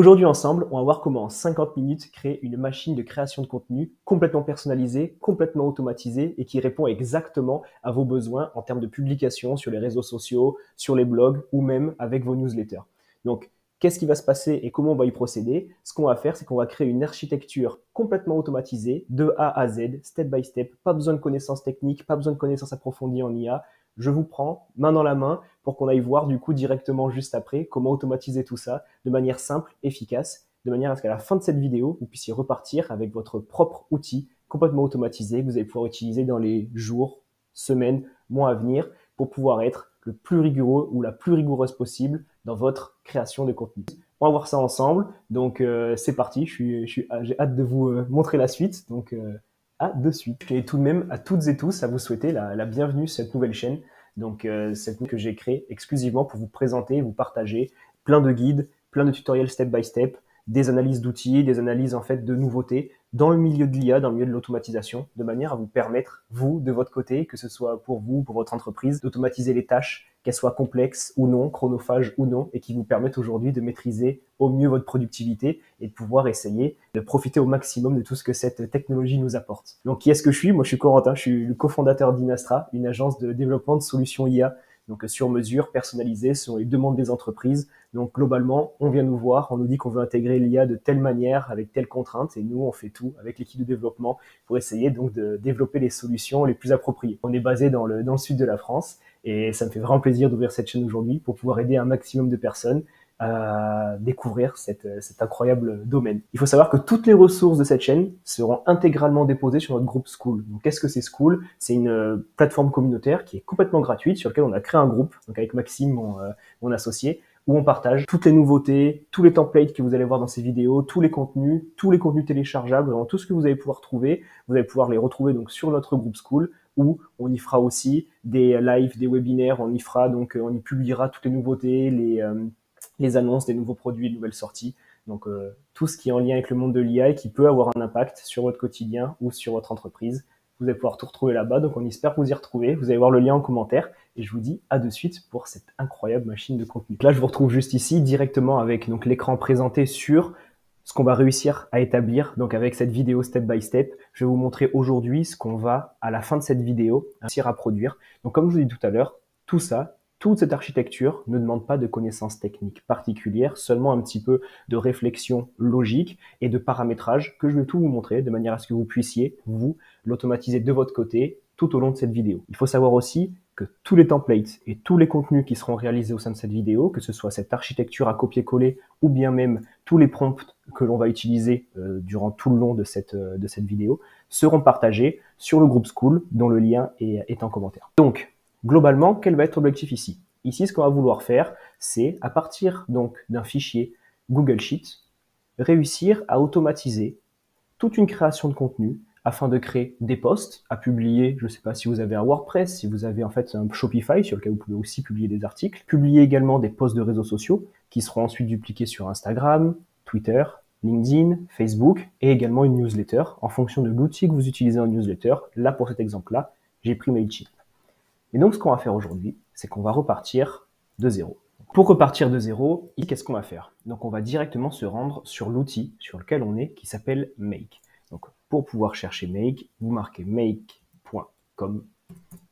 Aujourd'hui ensemble, on va voir comment en 50 minutes créer une machine de création de contenu complètement personnalisée, complètement automatisée et qui répond exactement à vos besoins en termes de publication sur les réseaux sociaux, sur les blogs ou même avec vos newsletters. Donc, qu'est-ce qui va se passer et comment on va y procéder? Ce qu'on va faire, c'est qu'on va créer une architecture complètement automatisée de A à Z, step by step, pas besoin de connaissances techniques, pas besoin de connaissances approfondies en IA. Je vous prends main dans la main pour qu'on aille voir du coup directement juste après comment automatiser tout ça de manière simple, efficace, de manière à ce qu'à la fin de cette vidéo, vous puissiez repartir avec votre propre outil complètement automatisé que vous allez pouvoir utiliser dans les jours, semaines, mois à venir pour pouvoir être le plus rigoureux ou la plus rigoureuse possible dans votre création de contenu. On va voir ça ensemble, donc c'est parti, j'ai hâte de vous montrer la suite, donc à de suite. Et tout de même à toutes et tous à vous souhaiter la bienvenue sur cette nouvelle chaîne, donc cette que j'ai créée exclusivement pour vous présenter, vous partager plein de guides, plein de tutoriels step by step, des analyses d'outils, des analyses en fait de nouveautés dans le milieu de l'IA, dans le milieu de l'automatisation, de manière à vous permettre, vous, de votre côté, que ce soit pour vous, pour votre entreprise, d'automatiser les tâches, qu'elles soient complexes ou non, chronophages ou non, et qui vous permettent aujourd'hui de maîtriser au mieux votre productivité et de pouvoir essayer de profiter au maximum de tout ce que cette technologie nous apporte. Donc, qui est-ce que je suis? Moi, je suis Corentin, je suis le cofondateur d'Inastra, une agence de développement de solutions IA, donc sur mesure, personnalisée, selon les demandes des entreprises. Donc globalement, on vient nous voir, on nous dit qu'on veut intégrer l'IA de telle manière, avec telle contrainte, et nous, on fait tout avec l'équipe de développement pour essayer donc de développer les solutions les plus appropriées. On est basé dans le sud de la France, et ça me fait vraiment plaisir d'ouvrir cette chaîne aujourd'hui pour pouvoir aider un maximum de personnes à découvrir cet incroyable domaine. Il faut savoir que toutes les ressources de cette chaîne seront intégralement déposées sur notre groupe Skool. Donc, qu'est-ce que c'est Skool? C'est une plateforme communautaire qui est complètement gratuite, sur laquelle on a créé un groupe, donc avec Maxime, mon associé, où on partage toutes les nouveautés, tous les templates que vous allez voir dans ces vidéos, tous les contenus téléchargeables, vraiment tout ce que vous allez pouvoir trouver, vous allez pouvoir les retrouver donc sur notre groupe Skool, où on y fera aussi des lives, des webinaires, on y publiera toutes les nouveautés, les annonces des nouveaux produits, des nouvelles sorties. Donc tout ce qui est en lien avec le monde de l'IA et qui peut avoir un impact sur votre quotidien ou sur votre entreprise. Vous allez pouvoir tout retrouver là-bas, donc on espère vous y retrouver. Vous allez voir le lien en commentaire et je vous dis à de suite pour cette incroyable machine de contenu. Là, je vous retrouve juste ici directement avec donc l'écran présenté sur ce qu'on va réussir à établir. Donc avec cette vidéo step by step, je vais vous montrer aujourd'hui ce qu'on va à la fin de cette vidéo réussir à produire. Donc comme je vous dis tout à l'heure, tout ça, toute cette architecture ne demande pas de connaissances techniques particulières, seulement un petit peu de réflexion logique et de paramétrage que je vais tout vous montrer de manière à ce que vous puissiez, vous, l'automatiser de votre côté tout au long de cette vidéo. Il faut savoir aussi que tous les templates et tous les contenus qui seront réalisés au sein de cette vidéo, que ce soit cette architecture à copier-coller ou bien même tous les prompts que l'on va utiliser durant tout le long de cette vidéo, seront partagés sur le groupe Skool dont le lien est en commentaire. Donc, globalement, quel va être l'objectif ici? Ici, ce qu'on va vouloir faire, c'est, à partir donc d'un fichier Google Sheet, réussir à automatiser toute une création de contenu afin de créer des posts à publier. Je ne sais pas si vous avez un WordPress, si vous avez en fait un Shopify sur lequel vous pouvez aussi publier des articles. Publier également des posts de réseaux sociaux qui seront ensuite dupliqués sur Instagram, Twitter, LinkedIn, Facebook et également une newsletter en fonction de l'outil que vous utilisez en newsletter. Là, pour cet exemple-là, j'ai pris Mailchimp. Et donc, ce qu'on va faire aujourd'hui, c'est qu'on va repartir de zéro. Pour repartir de zéro, qu'est-ce qu'on va faire? Donc, on va directement se rendre sur l'outil sur lequel on est, qui s'appelle Make. Donc, pour pouvoir chercher Make, vous marquez make.com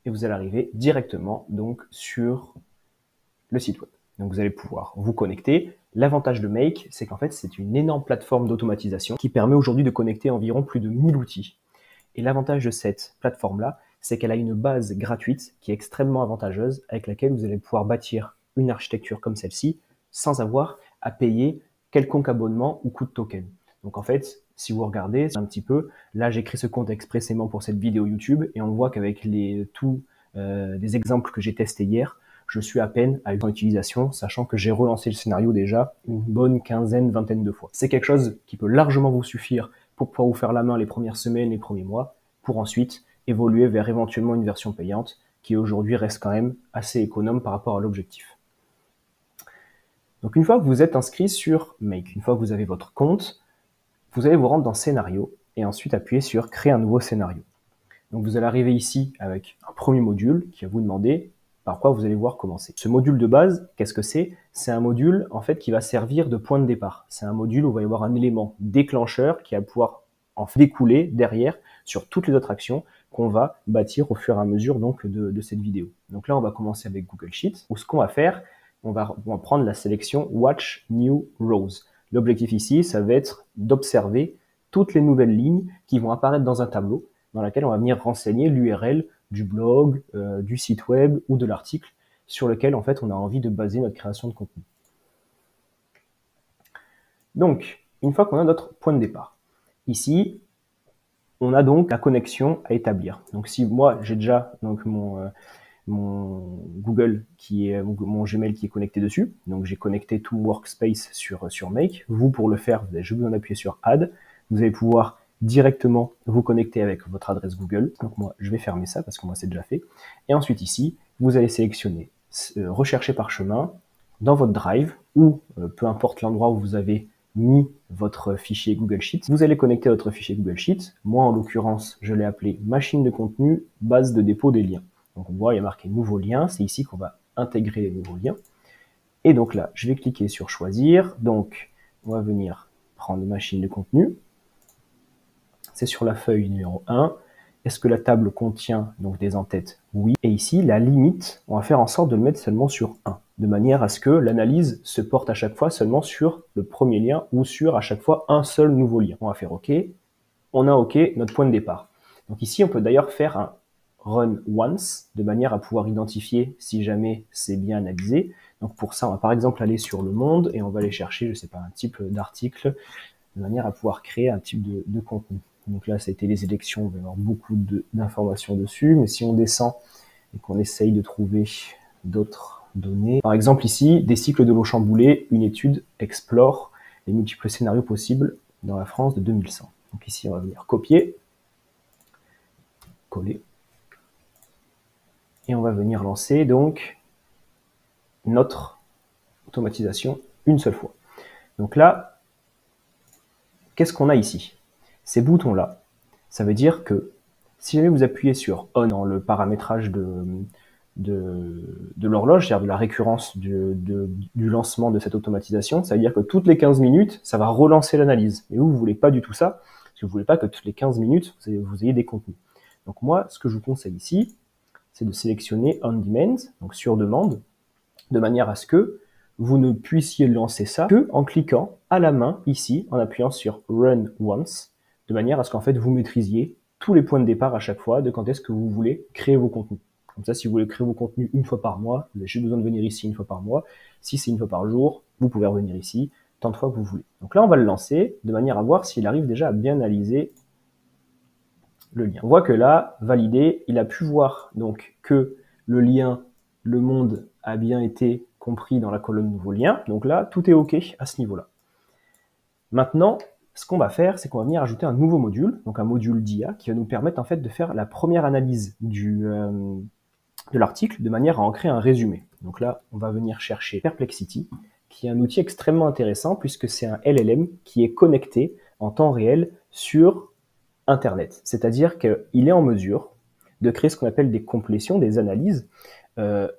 et vous allez arriver directement donc sur le site web. Donc, vous allez pouvoir vous connecter. L'avantage de Make, c'est qu'en fait, c'est une énorme plateforme d'automatisation qui permet aujourd'hui de connecter environ plus de 1000 outils. Et l'avantage de cette plateforme-là, c'est qu'elle a une base gratuite qui est extrêmement avantageuse avec laquelle vous allez pouvoir bâtir une architecture comme celle-ci sans avoir à payer quelconque abonnement ou coût de token. Donc en fait, si vous regardez un petit peu, là j'ai créé ce compte expressément pour cette vidéo YouTube et on voit qu'avec tous les exemples que j'ai testés hier, je suis à peine à une utilisation, sachant que j'ai relancé le scénario déjà une bonne quinzaine, vingtaine de fois. C'est quelque chose qui peut largement vous suffire pour pouvoir vous faire la main les premières semaines, les premiers mois, pour ensuite évoluer vers éventuellement une version payante qui aujourd'hui reste quand même assez économe par rapport à l'objectif. Donc une fois que vous êtes inscrit sur Make, une fois que vous avez votre compte, vous allez vous rendre dans Scénario et ensuite appuyer sur Créer un nouveau scénario. Donc vous allez arriver ici avec un premier module qui va vous demander par quoi vous allez voir commencer. Ce module de base, qu'est-ce que c'est? C'est un module en fait qui va servir de point de départ. C'est un module où il va y avoir un élément déclencheur qui va pouvoir en découler derrière sur toutes les autres actions qu'on va bâtir au fur et à mesure donc de cette vidéo. Donc là, on va commencer avec Google Sheets, où ce qu'on va faire, on va prendre la sélection Watch New Rows. L'objectif ici, ça va être d'observer toutes les nouvelles lignes qui vont apparaître dans un tableau dans lequel on va venir renseigner l'URL du blog, du site web ou de l'article sur lequel en fait on a envie de baser notre création de contenu. Donc, une fois qu'on a notre point de départ, ici, on a donc la connexion à établir. Donc si moi j'ai déjà donc mon Google qui est mon Gmail qui est connecté dessus, donc j'ai connecté tout mon workspace sur Make. Vous, pour le faire, vous avez juste besoin d'appuyer sur Add. Vous allez pouvoir directement vous connecter avec votre adresse Google. Donc moi, je vais fermer ça parce que moi c'est déjà fait. Et ensuite ici, vous allez sélectionner rechercher par chemin dans votre Drive ou peu importe l'endroit où vous avez mis votre fichier Google Sheets. Vous allez connecter votre fichier Google Sheets. Moi, en l'occurrence, je l'ai appelé machine de contenu, base de dépôt des liens. Donc on voit, il y a marqué nouveau lien. C'est ici qu'on va intégrer les nouveaux liens. Et donc là, je vais cliquer sur choisir. Donc, on va venir prendre machine de contenu. C'est sur la feuille numéro 1. Est-ce que la table contient donc des en-têtes? Oui. Et ici, la limite, on va faire en sorte de le mettre seulement sur 1, de manière à ce que l'analyse se porte à chaque fois seulement sur le premier lien ou sur à chaque fois un seul nouveau lien. On va faire OK. On a OK notre point de départ. Donc ici, on peut d'ailleurs faire un run once, de manière à pouvoir identifier si jamais c'est bien analysé. Donc pour ça, on va par exemple aller sur Le Monde et on va aller chercher, je sais pas, un type d'article, de manière à pouvoir créer un type de contenu. Donc là, ça a été les élections, on va y avoir beaucoup d'informations dessus, mais si on descend et qu'on essaye de trouver d'autres données, par exemple ici, des cycles de l'eau chamboulée, une étude explore les multiples scénarios possibles dans la France de 2100. Donc ici, on va venir copier, coller, et on va venir lancer donc notre automatisation une seule fois. Donc là, qu'est-ce qu'on a ici? Ces boutons-là, ça veut dire que si jamais vous appuyez sur On dans le paramétrage de l'horloge, c'est-à-dire de la récurrence du lancement de cette automatisation, ça veut dire que toutes les 15 minutes, ça va relancer l'analyse. Et vous voulez pas du tout ça, parce que vous voulez pas que toutes les 15 minutes, vous ayez des contenus. Donc moi, ce que je vous conseille ici, c'est de sélectionner On Demand, donc sur demande, de manière à ce que vous ne puissiez lancer ça que en cliquant à la main ici, en appuyant sur Run Once, de manière à ce qu'en fait vous maîtrisiez tous les points de départ à chaque fois de quand est-ce que vous voulez créer vos contenus. Comme ça, si vous voulez créer vos contenus une fois par mois, vous avez juste besoin de venir ici une fois par mois. Si c'est une fois par jour, vous pouvez revenir ici tant de fois que vous voulez. Donc là, on va le lancer de manière à voir s'il arrive déjà à bien analyser le lien. On voit que là, validé, il a pu voir donc que le lien Le Monde a bien été compris dans la colonne nouveau lien. Donc là, tout est OK à ce niveau-là. Maintenant, ce qu'on va faire, c'est qu'on va venir ajouter un nouveau module, donc un module d'IA, qui va nous permettre en fait de faire la première analyse de l'article, de manière à en créer un résumé. Donc là, on va venir chercher Perplexity, qui est un outil extrêmement intéressant, puisque c'est un LLM qui est connecté en temps réel sur Internet. C'est-à-dire qu'il est en mesure de créer ce qu'on appelle des complétions, des analyses,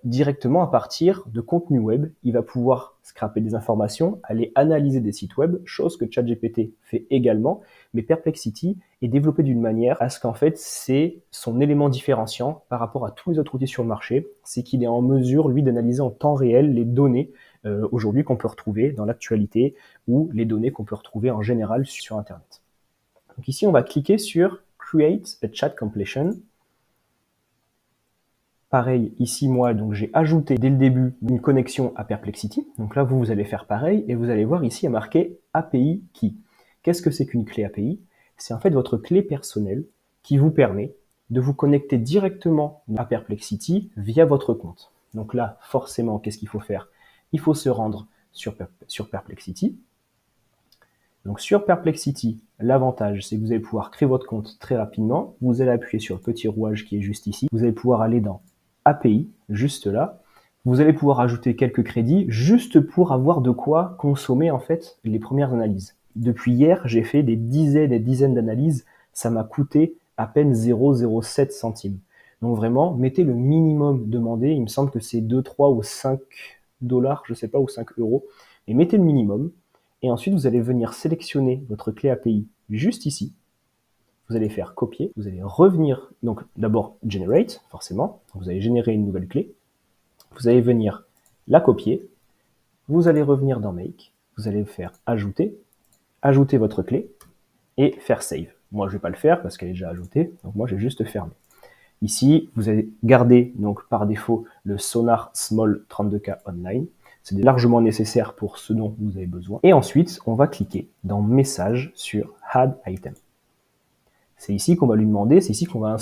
directement à partir de contenu web. Il va pouvoir scraper des informations, aller analyser des sites web, chose que ChatGPT fait également, mais Perplexity est développé d'une manière à ce qu'en fait c'est son élément différenciant par rapport à tous les autres outils sur le marché, c'est qu'il est en mesure lui d'analyser en temps réel les données aujourd'hui qu'on peut retrouver dans l'actualité ou les données qu'on peut retrouver en général sur Internet. Donc ici on va cliquer sur Create a Chat Completion. Pareil, ici, moi, donc j'ai ajouté dès le début une connexion à Perplexity. Donc là, vous allez faire pareil et vous allez voir ici, il y a marqué API Key. Qu'est-ce que c'est qu'une clé API? C'est en fait votre clé personnelle qui vous permet de vous connecter directement à Perplexity via votre compte. Donc là, forcément, qu'est-ce qu'il faut faire? Il faut se rendre sur Perplexity. Donc sur Perplexity, l'avantage, c'est que vous allez pouvoir créer votre compte très rapidement. Vous allez appuyer sur le petit rouage qui est juste ici. Vous allez pouvoir aller dans API, juste là. Vous allez pouvoir ajouter quelques crédits juste pour avoir de quoi consommer en fait les premières analyses. Depuis hier, j'ai fait des dizaines et dizaines d'analyses. Ça m'a coûté à peine 0,07 centimes. Donc vraiment, mettez le minimum demandé. Il me semble que c'est 2, 3 ou 5 $, je sais pas, ou 5 euros. Et mettez le minimum. Et ensuite, vous allez venir sélectionner votre clé API juste ici. Vous allez faire copier. Vous allez revenir, donc d'abord generate, forcément. Vous allez générer une nouvelle clé. Vous allez venir la copier. Vous allez revenir dans make. Vous allez faire ajouter votre clé et faire save. Moi, je ne vais pas le faire parce qu'elle est déjà ajoutée, donc moi, je vais juste fermer. Ici, vous allez garder donc par défaut le Sonar Small 32K Online. C'est largement nécessaire pour ce dont vous avez besoin. Et ensuite, on va cliquer dans Message sur Add Item. C'est ici qu'on va lui demander, c'est ici qu'on va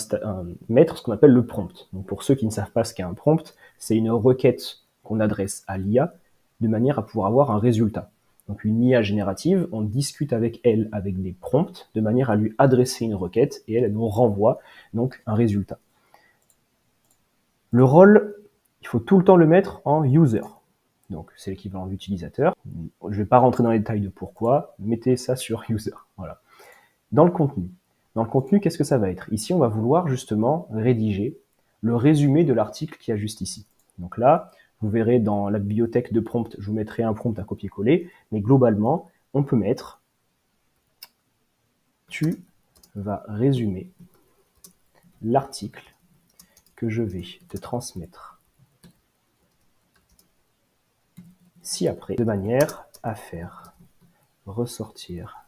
mettre ce qu'on appelle le prompt. Donc pour ceux qui ne savent pas ce qu'est un prompt, c'est une requête qu'on adresse à l'IA de manière à pouvoir avoir un résultat. Donc une IA générative, on discute avec elle avec des prompts de manière à lui adresser une requête et elle nous renvoie donc un résultat. Le rôle, il faut tout le temps le mettre en user. Donc c'est l'équivalent d'utilisateur. Je ne vais pas rentrer dans les détails de pourquoi, mettez ça sur user. Voilà. Dans le contenu, qu'est-ce que ça va être? Ici, on va vouloir justement rédiger le résumé de l'article qu'il y a juste ici. Donc là, vous verrez dans la bibliothèque de prompt, je vous mettrai un prompt à copier-coller, mais globalement, on peut mettre « Tu vas résumer l'article que je vais te transmettre ci-après, de manière à faire ressortir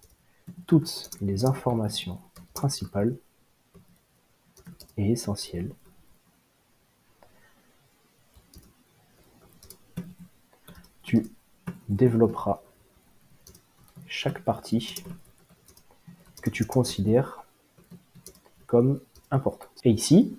toutes les informations principales et essentielles tu développeras chaque partie que tu considères comme importante. Et ici,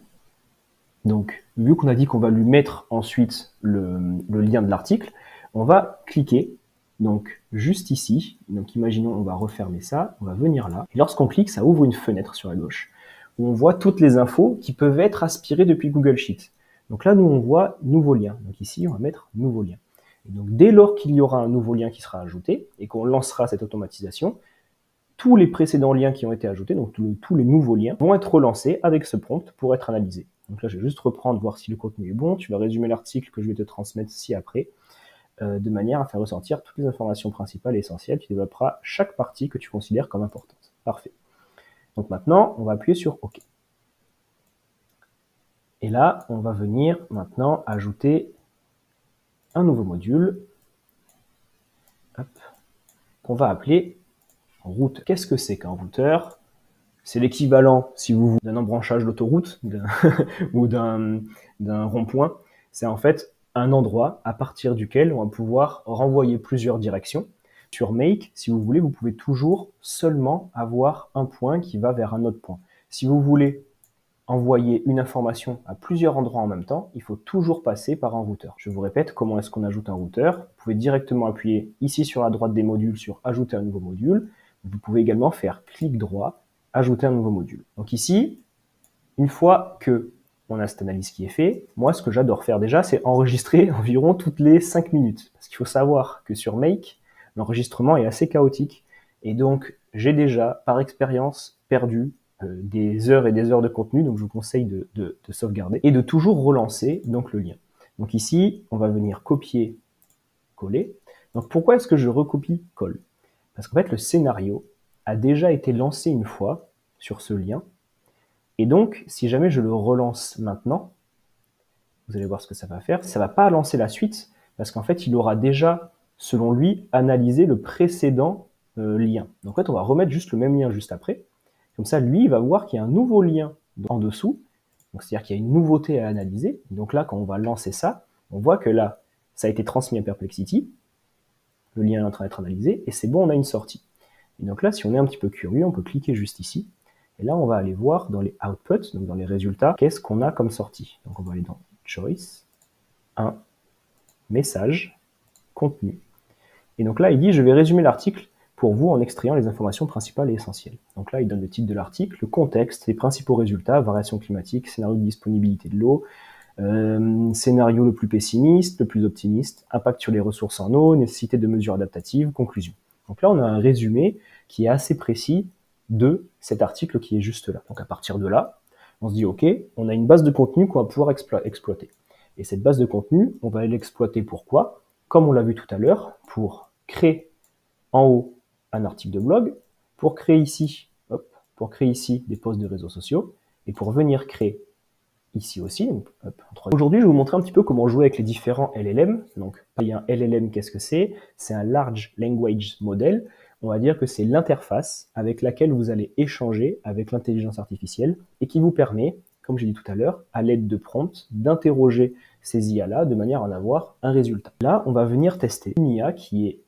donc, vu qu'on a dit qu'on va lui mettre ensuite le lien de l'article, on va cliquer, donc juste ici. Donc imaginons, on va refermer ça, on va venir là. Et lorsqu'on clique, ça ouvre une fenêtre sur la gauche, où on voit toutes les infos qui peuvent être aspirées depuis Google Sheets. Donc là, nous, on voit nouveau lien. Donc ici, on va mettre nouveau lien. Et donc, dès lors qu'il y aura un nouveau lien qui sera ajouté et qu'on lancera cette automatisation, tous les précédents liens qui ont été ajoutés, donc tous les nouveaux liens, vont être relancés avec ce prompt pour être analysés. Donc là, je vais juste reprendre, voir si le contenu est bon. Tu vas résumer l'article que je vais te transmettre ci-après, de manière à faire ressortir toutes les informations principales et essentielles. Tu développeras chaque partie que tu considères comme importante. Parfait. Donc maintenant, on va appuyer sur OK. Et là, on va venir maintenant ajouter un nouveau module qu'on va appeler route. Qu'est-ce que c'est qu'un routeur? C'est l'équivalent, si vous voulez, d'un embranchage d'autoroute ou d'un rond-point. C'est en fait un endroit à partir duquel on va pouvoir renvoyer plusieurs directions. Sur Make, si vous voulez, vous pouvez toujours seulement avoir un point qui va vers un autre point. Si vous voulez envoyer une information à plusieurs endroits en même temps, il faut toujours passer par un routeur. Je vous répète, comment est-ce qu'on ajoute un routeur? Vous pouvez directement appuyer ici sur la droite des modules sur Ajouter un nouveau module. Vous pouvez également faire clic droit, ajouter un nouveau module. Donc ici, une fois que on a cette analyse qui est faite, moi ce que j'adore faire déjà, c'est enregistrer environ toutes les 5 minutes. Parce qu'il faut savoir que sur Make, l'enregistrement est assez chaotique. Et donc, j'ai déjà, par expérience, perdu des heures et des heures de contenu. Donc, je vous conseille de sauvegarder et de toujours relancer donc le lien. Donc ici, on va venir copier, coller. Donc pourquoi est-ce que je recopie, colle? Parce qu'en fait, le scénario a déjà été lancé une fois sur ce lien. Et donc, si jamais je le relance maintenant, vous allez voir ce que ça va faire. Ça ne va pas lancer la suite, parce qu'en fait, il aura déjà, selon lui, analysé le précédent lien. Donc en fait, on va remettre juste le même lien juste après. Comme ça, lui, il va voir qu'il y a un nouveau lien en dessous. Donc c'est-à-dire qu'il y a une nouveauté à analyser. Donc là, quand on va lancer ça, on voit que là, ça a été transmis à Perplexity. Le lien est en train d'être analysé, et c'est bon, on a une sortie. Et donc là, si on est un petit peu curieux, on peut cliquer juste ici. Et là, on va aller voir dans les outputs, donc dans les résultats, qu'est-ce qu'on a comme sortie. Donc on va aller dans Choice, 1, Message, Contenu. Et donc là, il dit, je vais résumer l'article pour vous en extrayant les informations principales et essentielles. Donc là, il donne le titre de l'article, le contexte, les principaux résultats, variations climatiques, scénario de disponibilité de l'eau, scénario le plus pessimiste, le plus optimiste, impact sur les ressources en eau, nécessité de mesures adaptatives, conclusion. Donc là, on a un résumé qui est assez précis de cet article qui est juste là. Donc à partir de là, On se dit, OK, on a une base de contenu qu'on va pouvoir exploiter. Et cette base de contenu, on va l'exploiter pour quoi? Comme on l'a vu tout à l'heure, pour créer en haut un article de blog, pour créer ici, hop, pour créer ici des posts de réseaux sociaux, et pour venir créer ici aussi. Aujourd'hui, je vais vous montrer un petit peu comment jouer avec les différents LLM. Donc, un LLM, qu'est-ce que c'est? C'est un Large Language Model. On va dire que c'est l'interface avec laquelle vous allez échanger avec l'intelligence artificielle et qui vous permet, comme j'ai dit tout à l'heure, à l'aide de prompts, d'interroger ces IA-là de manière à en avoir un résultat. Là, on va venir tester une IA qui est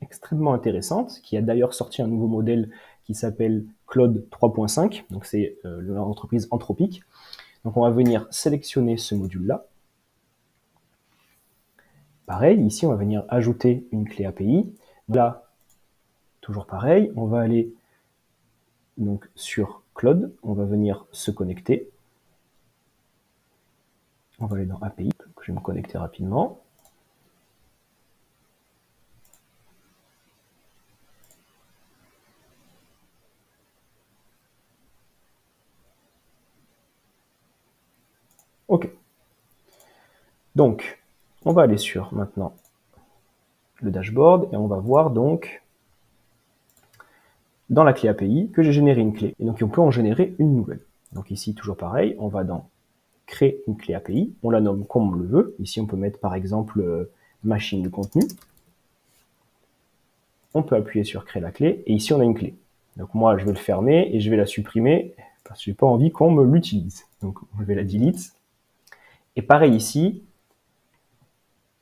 extrêmement intéressante, qui a d'ailleurs sorti un nouveau modèle qui s'appelle Claude 3.5. Donc, c'est l'entreprise Anthropic. Donc on va venir sélectionner ce module-là. Pareil, ici on va venir ajouter une clé API. Là, toujours pareil, on va aller donc sur Claude, on va venir se connecter. On va aller dans API, je vais me connecter rapidement. OK. Donc, on va aller sur maintenant le dashboard et on va voir donc dans la clé API que j'ai généré une clé. Et donc on peut en générer une nouvelle. Donc ici, toujours pareil, on va dans créer une clé API, on la nomme comme on le veut. Ici, on peut mettre par exemple machine de contenu. On peut appuyer sur créer la clé et ici on a une clé. Donc moi je vais le fermer et je vais la supprimer parce que j'ai pas envie qu'on me l'utilise. Donc je vais la delete. Et pareil ici,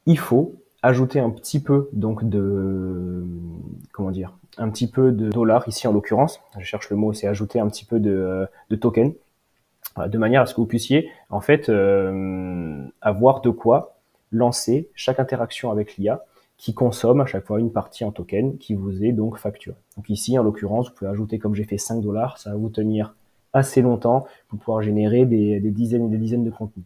il faut ajouter un petit peu donc de un petit peu de dollars ici en l'occurrence. Je cherche le mot, c'est ajouter un petit peu de token de manière à ce que vous puissiez en fait avoir de quoi lancer chaque interaction avec l'IA qui consomme à chaque fois une partie en token qui vous est donc facturé. Donc ici, en l'occurrence, vous pouvez ajouter, comme j'ai fait, 5 $, ça va vous tenir assez longtemps pour pouvoir générer des dizaines et des dizaines de contenus.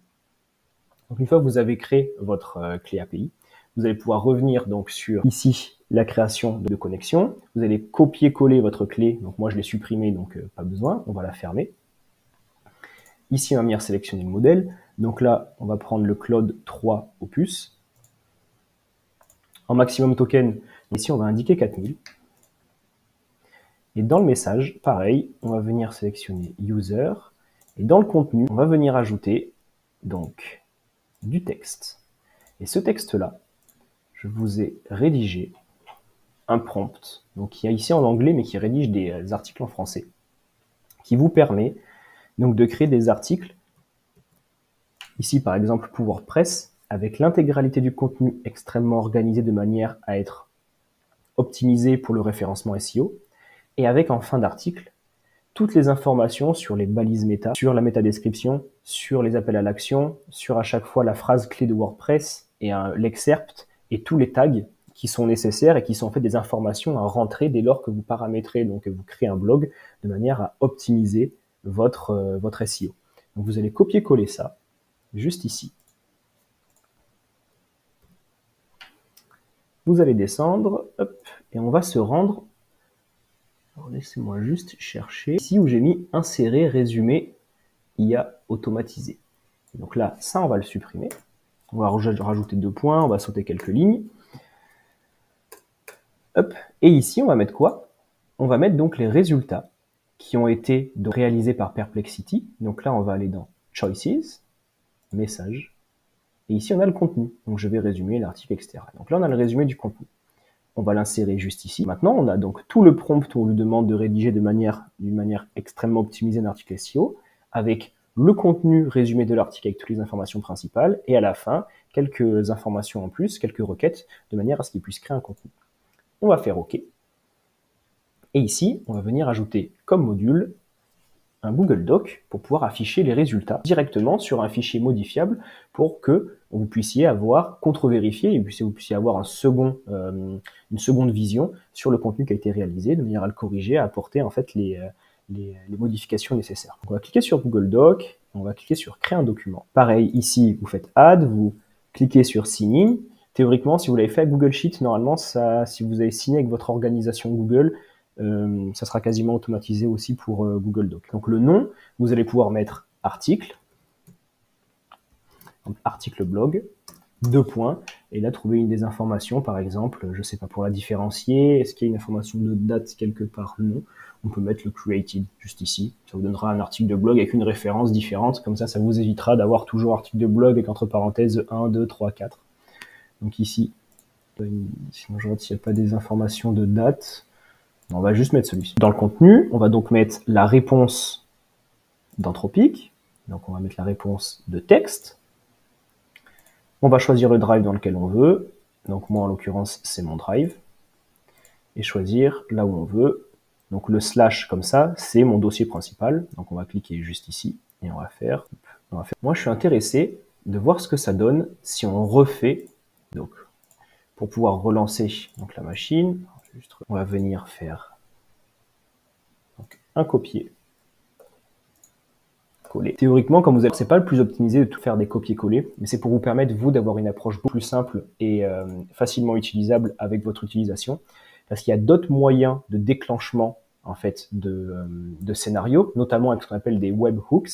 Donc une fois que vous avez créé votre clé API, vous allez pouvoir revenir donc sur ici la création de connexion. Vous allez copier-coller votre clé. Donc moi je l'ai supprimée, donc pas besoin. On va la fermer. Ici on va venir sélectionner le modèle. Donc là on va prendre le Claude 3 Opus. En maximum token, ici on va indiquer 4000. Et dans le message, pareil, on va venir sélectionner User. Et dans le contenu, on va venir ajouter donc du texte. Et ce texte-là, je vous ai rédigé un prompt, donc qui est ici en anglais, mais qui rédige des articles en français, qui vous permet donc de créer des articles, ici par exemple pour WordPress, avec l'intégralité du contenu extrêmement organisé de manière à être optimisé pour le référencement SEO, et avec en fin d'article toutes les informations sur les balises méta, sur la métadescription, sur les appels à l'action, sur à chaque fois la phrase clé de WordPress et l'excerpt et tous les tags qui sont nécessaires et qui sont en fait des informations à rentrer dès lors que vous paramétrez, donc vous créez un blog de manière à optimiser votre SEO. Donc vous allez copier-coller ça juste ici. Vous allez descendre, hop, et on va se rendre. Laissez-moi juste chercher ici où j'ai mis insérer résumé IA automatisé. Donc là, ça, on va le supprimer. On va rajouter 2 points, on va sauter quelques lignes. Hop. Et ici, on va mettre quoi? On va mettre donc les résultats qui ont été réalisés par Perplexity. Donc là, on va aller dans Choices, Messages. Et ici, on a le contenu. Donc je vais résumer l'article, etc. Donc là, on a le résumé du contenu. On va l'insérer juste ici. Maintenant, on a donc tout le prompt où on lui demande de rédiger d'une manière extrêmement optimisée un article SEO, avec le contenu résumé de l'article avec toutes les informations principales, et à la fin, quelques informations en plus, quelques requêtes, de manière à ce qu'il puisse créer un contenu. On va faire OK. Et ici, on va venir ajouter comme module un Google Doc pour pouvoir afficher les résultats directement sur un fichier modifiable pour que vous puissiez avoir contre-vérifié et que vous puissiez avoir une seconde vision sur le contenu qui a été réalisé, de manière à le corriger, à apporter en fait les modifications nécessaires. Donc on va cliquer sur Google Doc, on va cliquer sur créer un document. Pareil, ici, vous faites Add, vous cliquez sur Sign in. Théoriquement, si vous l'avez fait avec Google Sheet, normalement, si vous avez signé avec votre organisation Google, ça sera quasiment automatisé aussi pour Google Doc. Donc le nom, vous allez pouvoir mettre article, donc article blog, 2 points, et là trouver une des informations, par exemple, je sais pas, pour la différencier, est-ce qu'il y a une information de date quelque part? Non. On peut mettre le created juste ici, ça vous donnera un article de blog avec une référence différente, comme ça vous évitera d'avoir toujours article de blog avec entre parenthèses 1, 2, 3, 4. Donc ici, sinon je regarde s'il n'y a pas des informations de date, on va juste mettre celui-ci. Dans le contenu, on va donc mettre la réponse d'Anthropic, donc on va mettre la réponse de texte. On va choisir le drive dans lequel on veut, donc moi en l'occurrence c'est mon drive, et choisir là où on veut. Donc le slash comme ça, c'est mon dossier principal, donc on va cliquer juste ici, et on va faire. Moi je suis intéressé de voir ce que ça donne si on refait, donc pour pouvoir relancer donc, la machine, on va venir faire donc, un copier. Coller. Théoriquement, comme vous avez, c'est pas le plus optimisé de tout faire des copier-coller, mais c'est pour vous permettre, vous, d'avoir une approche beaucoup plus simple et facilement utilisable avec votre utilisation. Parce qu'il y a d'autres moyens de déclenchement, en fait, de scénarios, notamment avec ce qu'on appelle des webhooks,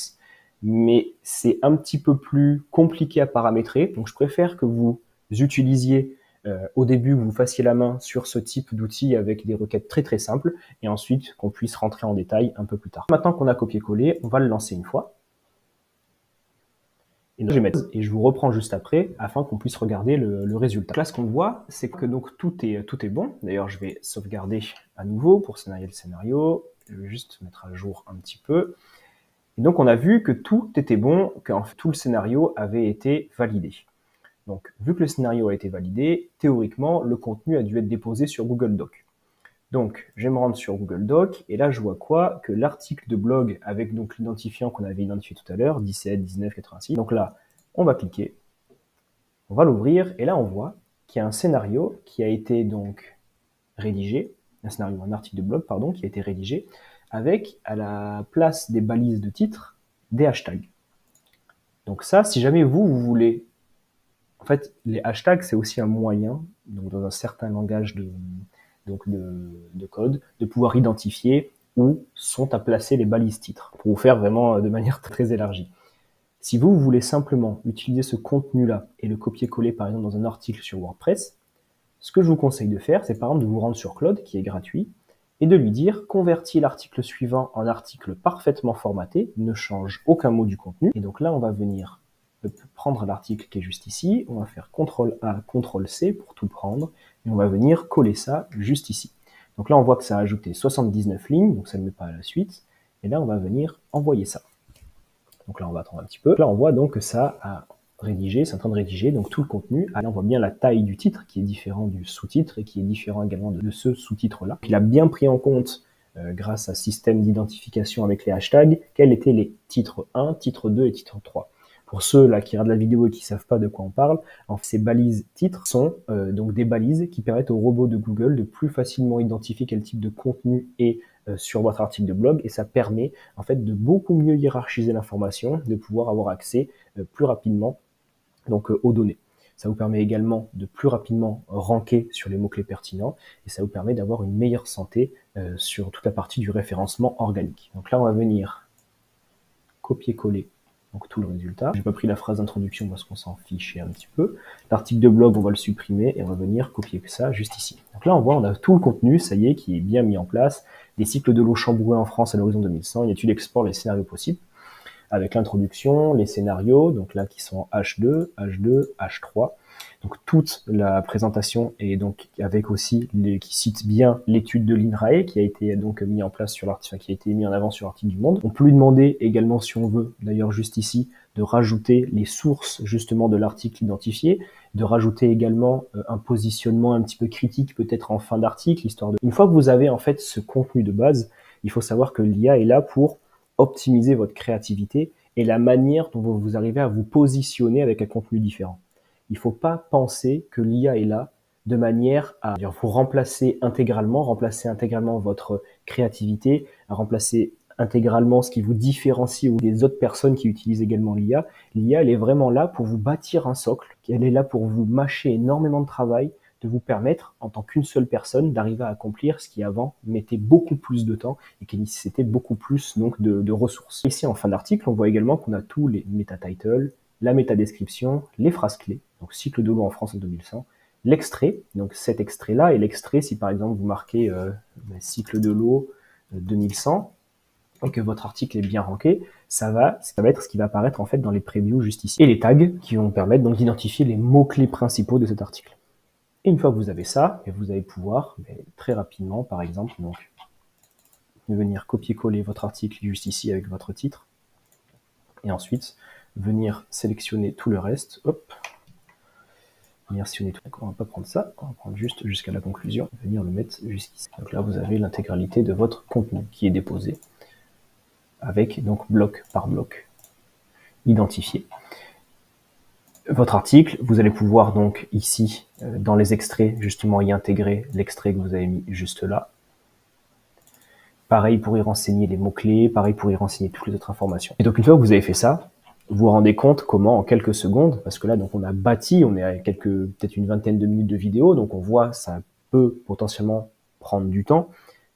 mais c'est un petit peu plus compliqué à paramétrer. Donc, je préfère que vous utilisiez au début, que vous fassiez la main sur ce type d'outil avec des requêtes très très simples, et ensuite qu'on puisse rentrer en détail un peu plus tard. Maintenant qu'on a copié-collé, on va le lancer une fois. Et donc, je vous reprends juste après afin qu'on puisse regarder le résultat. Donc là, ce qu'on voit, c'est que donc tout est bon. D'ailleurs, je vais sauvegarder à nouveau pour scénarier le scénario. Je vais juste mettre à jour un petit peu. Et donc, on a vu que tout était bon, que tout le scénario avait été validé. Donc, vu que le scénario a été validé, théoriquement, le contenu a dû être déposé sur Google Doc. Donc, je vais me rendre sur Google Doc, et là, je vois quoi? Que l'article de blog avec donc l'identifiant qu'on avait identifié tout à l'heure, 17, 19, 86. Donc là, on va cliquer, on va l'ouvrir, et là, on voit qu'il y a un scénario qui a été donc rédigé, un article de blog, pardon, qui a été rédigé, avec, à la place des balises de titre, des hashtags. Donc ça, si jamais vous voulez. En fait, les hashtags, c'est aussi un moyen, donc dans un certain langage de code, de pouvoir identifier où sont à placer les balises titres, pour vous faire vraiment de manière très élargie. Si vous voulez simplement utiliser ce contenu-là et le copier-coller par exemple dans un article sur WordPress, ce que je vous conseille de faire, c'est par exemple de vous rendre sur Claude, qui est gratuit, et de lui dire « Convertis l'article suivant en article parfaitement formaté, ne change aucun mot du contenu ». Et donc là, on va venir prendre l'article qui est juste ici, on va faire CTRL-A, CTRL-C pour tout prendre, et on va venir coller ça juste ici. Donc là, on voit que ça a ajouté 79 lignes, donc ça ne met pas à la suite, et là, on va venir envoyer ça. Donc là, on va attendre un petit peu. Là, on voit donc que ça a rédigé, c'est en train de rédiger, donc tout le contenu. Là, on voit bien la taille du titre, qui est différent du sous-titre, et qui est différent également de ce sous-titre-là. Il a bien pris en compte, grâce à un système d'identification avec les hashtags, quels étaient les titres 1, titre 2 et titre 3. Pour ceux là qui regardent la vidéo et qui savent pas de quoi on parle, en fait, ces balises titres sont donc des balises qui permettent au robot de Google de plus facilement identifier quel type de contenu est sur votre article de blog, et ça permet en fait de beaucoup mieux hiérarchiser l'information, de pouvoir avoir accès plus rapidement donc aux données. Ça vous permet également de plus rapidement ranker sur les mots-clés pertinents, et ça vous permet d'avoir une meilleure santé sur toute la partie du référencement organique. Donc là, on va venir copier-coller donc tout le résultat. J'ai pas pris la phrase d'introduction parce qu'on s'en fichait un petit peu. L'article de blog, on va le supprimer et on va venir copier ça juste ici. Donc là, on voit, on a tout le contenu, ça y est, qui est bien mis en place. Les cycles de l'eau chambourée en France à l'horizon 2100, une étude explore les scénarios possibles, avec l'introduction, les scénarios, donc là qui sont H2, H2, H3. Donc toute la présentation est donc avec aussi qui cite bien l'étude de l'INRAE qui a été donc mis en place sur l'article, qui a été mis en avant sur l'article du Monde. On peut lui demander également, si on veut, d'ailleurs juste ici, de rajouter les sources justement de l'article identifié, de rajouter également un positionnement un petit peu critique peut-être en fin d'article, histoire de. Une fois que vous avez en fait ce contenu de base, il faut savoir que l'IA est là pour optimiser votre créativité et la manière dont vous arrivez à vous positionner avec un contenu différent. Il ne faut pas penser que l'IA est là de manière à vous remplacer intégralement votre créativité, à remplacer intégralement ce qui vous différencie des autres personnes qui utilisent également l'IA. L'IA, elle est vraiment là pour vous bâtir un socle, elle est là pour vous mâcher énormément de travail, de vous permettre, en tant qu'une seule personne, d'arriver à accomplir ce qui avant mettait beaucoup plus de temps et qui nécessitait beaucoup plus donc, de ressources. Ici, en fin d'article, on voit également qu'on a tous les meta-titles, la métadescription, les phrases clés, donc cycle de l'eau en France en 2100, l'extrait, donc cet extrait-là, et l'extrait, si par exemple vous marquez cycle de l'eau 2100, et que votre article est bien ranké, ça va être ce qui va apparaître en fait dans les previews juste ici. Et les tags qui vont permettre donc d'identifier les mots-clés principaux de cet article. Et une fois que vous avez ça, vous allez pouvoir très rapidement, par exemple, donc venir copier-coller votre article juste ici avec votre titre, et ensuite venir sélectionner tout le reste, hop, venir sélectionner tout. On va pas prendre ça, on va prendre juste jusqu'à la conclusion, venir le mettre jusqu'ici. Donc là, vous avez l'intégralité de votre contenu qui est déposé, avec donc bloc par bloc identifié. Votre article, vous allez pouvoir donc ici, dans les extraits, justement y intégrer l'extrait que vous avez mis juste là. Pareil pour y renseigner les mots-clés, pareil pour y renseigner toutes les autres informations. Et donc une fois que vous avez fait ça, vous vous rendez compte comment en quelques secondes, parce que là donc on a bâti, on est à peut-être une vingtaine de minutes de vidéo, donc on voit ça peut potentiellement prendre du temps,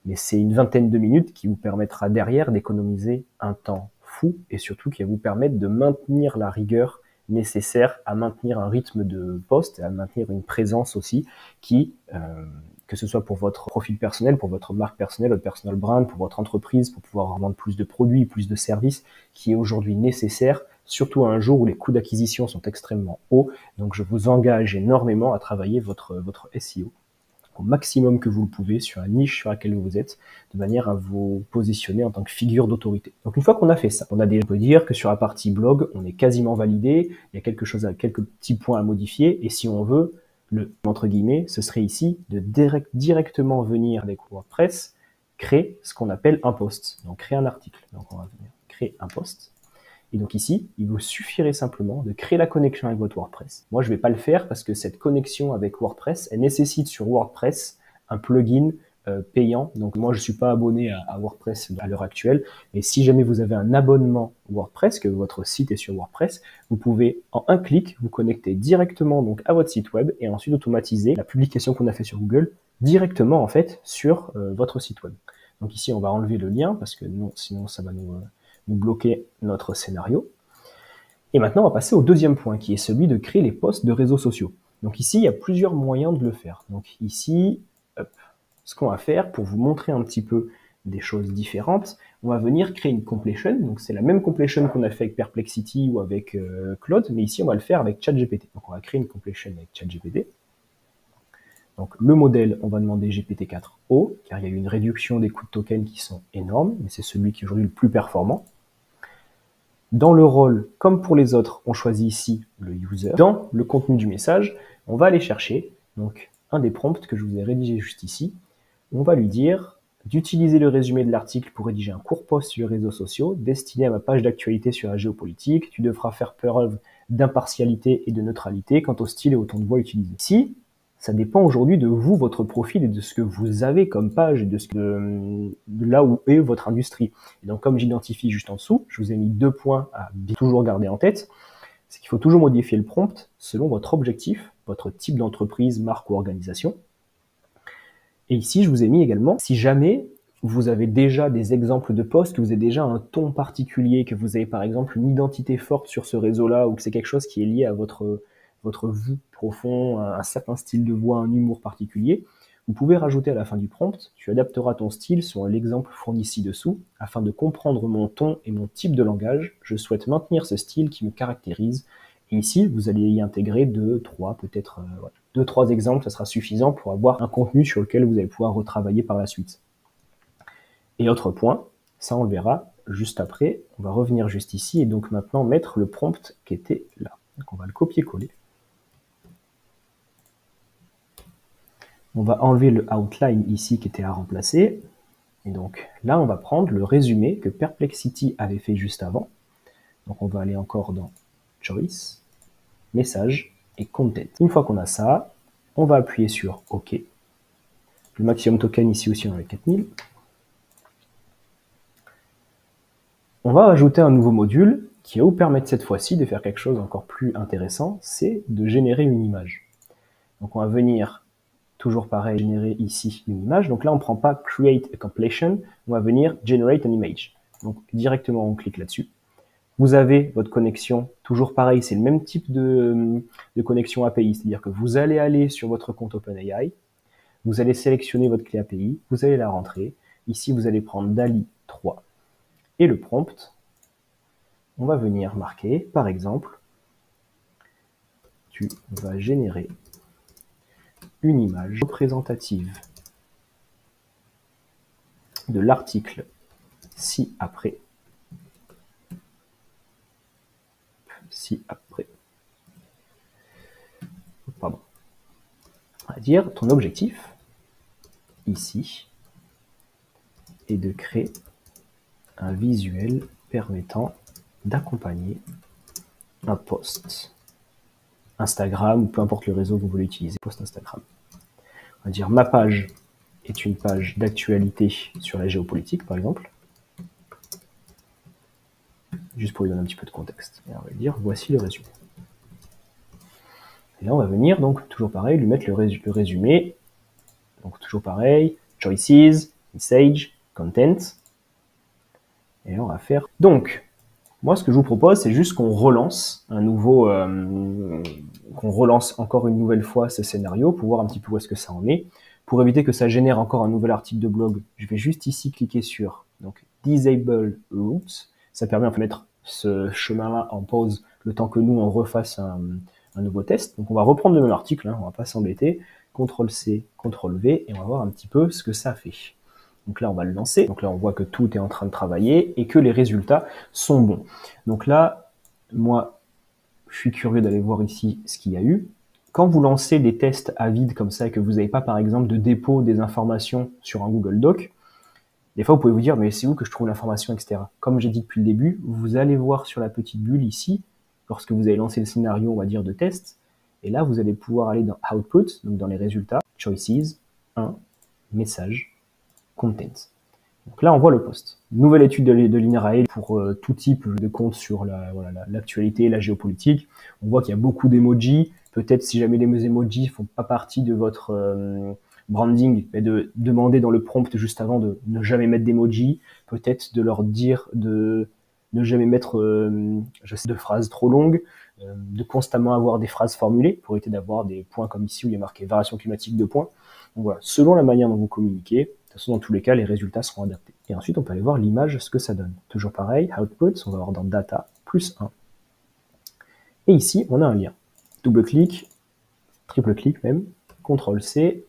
mais c'est une vingtaine de minutes qui vous permettra derrière d'économiser un temps fou et surtout qui va vous permettre de maintenir la rigueur nécessaire à maintenir un rythme de poste et à maintenir une présence aussi qui, que ce soit pour votre profil personnel, pour votre marque personnelle, votre personal brand, pour votre entreprise, pour pouvoir vendre plus de produits, plus de services, qui est aujourd'hui nécessaire, surtout à un jour où les coûts d'acquisition sont extrêmement hauts. Donc je vous engage énormément à travailler votre SEO au maximum que vous le pouvez sur la niche sur laquelle vous êtes, de manière à vous positionner en tant que figure d'autorité. Donc une fois qu'on a fait ça, on peut dire que sur la partie blog, on est quasiment validé, il y a quelques petits points à modifier, et si on veut, entre guillemets, ce serait ici de directement venir avec WordPress, créer ce qu'on appelle un post, donc créer un article. Donc on va venir créer un post. Et donc ici, il vous suffirait simplement de créer la connexion avec votre WordPress. Moi, je ne vais pas le faire parce que cette connexion avec WordPress, elle nécessite sur WordPress un plugin payant. Donc moi, je ne suis pas abonné à WordPress à l'heure actuelle. Mais si jamais vous avez un abonnement WordPress, que votre site est sur WordPress, vous pouvez en un clic vous connecter directement donc à votre site web et ensuite automatiser la publication qu'on a fait sur Google directement en fait sur votre site web. Donc ici, on va enlever le lien parce que non, sinon ça va nous bloquer notre scénario. Et maintenant, on va passer au deuxième point, qui est celui de créer les posts de réseaux sociaux. Donc ici, il y a plusieurs moyens de le faire. Donc ici, hop, ce qu'on va faire pour vous montrer un petit peu des choses différentes, on va venir créer une completion. Donc c'est la même completion qu'on a fait avec Perplexity ou avec Claude, mais ici, on va le faire avec ChatGPT. Donc on va créer une completion avec ChatGPT. Donc le modèle, on va demander GPT-4o, car il y a eu une réduction des coûts de token qui sont énormes, mais c'est celui qui est aujourd'hui le plus performant. Dans le rôle, comme pour les autres, on choisit ici le user. Dans le contenu du message, on va aller chercher donc un des prompts que je vous ai rédigé juste ici. On va lui dire d'utiliser le résumé de l'article pour rédiger un court post sur les réseaux sociaux destiné à ma page d'actualité sur la géopolitique. Tu devras faire preuve d'impartialité et de neutralité quant au style et au ton de voix utilisé. Ici, ça dépend aujourd'hui de vous, votre profil et de ce que vous avez comme page et de là où est votre industrie. Et donc, comme j'identifie juste en dessous, je vous ai mis 2 points à bien toujours garder en tête. C'est qu'il faut toujours modifier le prompt selon votre objectif, votre type d'entreprise, marque ou organisation. Et ici, je vous ai mis également, si jamais vous avez déjà des exemples de posts, que vous avez déjà un ton particulier, que vous avez par exemple une identité forte sur ce réseau-là, ou que c'est quelque chose qui est lié à votre vous profond, un certain style de voix, un humour particulier, vous pouvez rajouter à la fin du prompt, tu adapteras ton style selon l'exemple fourni ci-dessous, afin de comprendre mon ton et mon type de langage, je souhaite maintenir ce style qui me caractérise. Et ici, vous allez y intégrer 2, 3, peut-être 2, 3 exemples, ça sera suffisant pour avoir un contenu sur lequel vous allez pouvoir retravailler par la suite. Et autre point, ça on le verra juste après, on va revenir juste ici et donc maintenant mettre le prompt qui était là. Donc on va le copier-coller. On va enlever le outline ici qui était à remplacer. Et donc là, on va prendre le résumé que Perplexity avait fait juste avant. Donc on va aller encore dans Choice, Message et Content. Une fois qu'on a ça, on va appuyer sur OK. Le maximum token ici aussi, on a 4000. On va ajouter un nouveau module qui va vous permettre cette fois-ci de faire quelque chose encore plus intéressant, c'est de générer une image. Donc on va venir toujours pareil, générer ici une image. Donc là, on ne prend pas Create a Completion, on va venir Generate an Image. Donc directement, on clique là-dessus. Vous avez votre connexion, toujours pareil, c'est le même type de connexion API, c'est-à-dire que vous allez aller sur votre compte OpenAI, vous allez sélectionner votre clé API, vous allez la rentrer. Ici, vous allez prendre DALL-E 3 et le prompt. On va venir marquer, par exemple, tu vas générer une image représentative de l'article ci-après. Pardon. On va dire ton objectif ici est de créer un visuel permettant d'accompagner un post Instagram ou peu importe le réseau que vous voulez utiliser, post Instagram. On va dire ma page est une page d'actualité sur la géopolitique par exemple, juste pour lui donner un petit peu de contexte. Et on va dire voici le résumé. Et là on va venir donc toujours pareil lui mettre le résumé. Donc toujours pareil, choices, message, content. Et là on va faire. Donc moi ce que je vous propose c'est juste qu'on relance un nouveau, qu'on relance encore une nouvelle fois ce scénario pour voir un petit peu où est-ce que ça en est. Pour éviter que ça génère encore un nouvel article de blog, je vais juste ici cliquer sur donc Disable Routes. Ça permet de mettre ce chemin-là en pause le temps que nous on refasse un nouveau test. Donc on va reprendre le même article, hein, on va pas s'embêter. CTRL-C, CTRL-V et on va voir un petit peu ce que ça fait. Donc là on va le lancer. Donc là on voit que tout est en train de travailler et que les résultats sont bons. Donc là, moi je suis curieux d'aller voir ici ce qu'il y a eu. Quand vous lancez des tests à vide comme ça et que vous n'avez pas par exemple de dépôt des informations sur un Google Doc, des fois vous pouvez vous dire mais c'est où que je trouve l'information, etc. Comme j'ai dit depuis le début, vous allez voir sur la petite bulle ici, lorsque vous avez lancé le scénario on va dire de test, et là vous allez pouvoir aller dans Output, donc dans les résultats, Choices, 1, Message, Content. Donc là, on voit le post. Nouvelle étude de l'INRAE pour tout type de compte sur l'actualité, la géopolitique. On voit qu'il y a beaucoup d'emojis. Peut-être si jamais les emojis font pas partie de votre branding, mais de demander dans le prompt juste avant de ne jamais mettre d'emojis. Peut-être de leur dire de ne jamais mettre de phrases trop longues, de constamment avoir des phrases formulées pour éviter d'avoir des points comme ici où il y a marqué variation climatique de points. Donc voilà, selon la manière dont vous communiquez, de toute façon, dans tous les cas, les résultats seront adaptés. Et ensuite, on peut aller voir l'image, ce que ça donne. Toujours pareil, Output, on va voir dans Data, plus 1. Et ici, on a un lien. Double-clic, triple-clic même, CTRL-C,